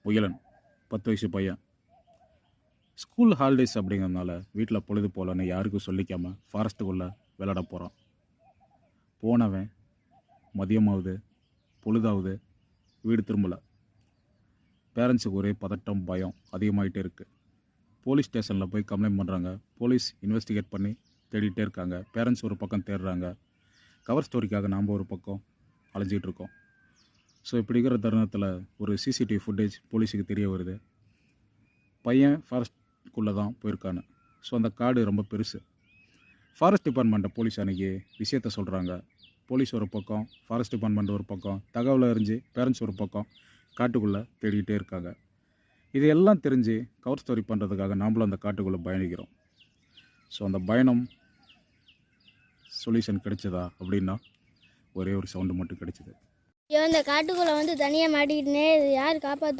முயலன் 10 வயசு பையன். School holidays அப்படிங்கிறதுனால வீட்டில் பொழுது போகலன்னு யாருக்கும் சொல்லிக்காமல் ஃபாரஸ்ட்டுக்குள்ளே விளையாட போகிறான். போனவன் மதியமாகுது, பொழுதாகுது, வீடு திரும்பலை. பேரண்ட்ஸுக்கு ஒரே பதட்டம், பயம் அதிகமாகிட்டே இருக்குது. போலீஸ் ஸ்டேஷனில் போய் கம்ப்ளைண்ட் பண்ணுறாங்க. போலீஸ் இன்வெஸ்டிகேட் பண்ணி தேடிகிட்டே இருக்காங்க. பேரண்ட்ஸ் ஒரு பக்கம் தேடுறாங்க. கவர் ஸ்டோரிக்காக நாம் ஒரு பக்கம் அலைஞ்சிக்கிட்டு இருக்கோம். ஸோ இப்படி இருக்கிற தருணத்தில் ஒரு சிசிடிவி ஃபுட்டேஜ் போலீஸுக்கு தெரிய வருது. பையன் ஃபாரஸ்ட்குள்ளே தான் போயிருக்கான்னு. ஸோ அந்த காடு ரொம்ப பெருசு. ஃபாரஸ்ட் டிபார்ட்மெண்ட்டை போலீஸ் அன்றைக்கி விஷயத்த சொல்கிறாங்க. போலீஸ் ஒரு பக்கம், ஃபாரஸ்ட் டிபார்ட்மெண்ட் ஒரு பக்கம், தகவலை அறிஞ்சு பேரண்ட்ஸ் ஒரு பக்கம் காட்டுக்குள்ளே தேடிக்கிட்டே இருக்காங்க. இதையெல்லாம் தெரிஞ்சு கவர் ஸ்டோரி பண்ணுறதுக்காக நாம்ளும் அந்த காட்டுக்குள்ளே பயணிக்கிறோம். ஸோ அந்த பயணம் சொல்யூஷன் கிடைச்சதா அப்படின்னா ஒரே ஒரு சவுண்டு மட்டும் கிடைச்சிது. இந்த காட்டுக்குள்ளே வந்து தனியாக மாட்டிக்கிட்டே யார் காப்பாற்று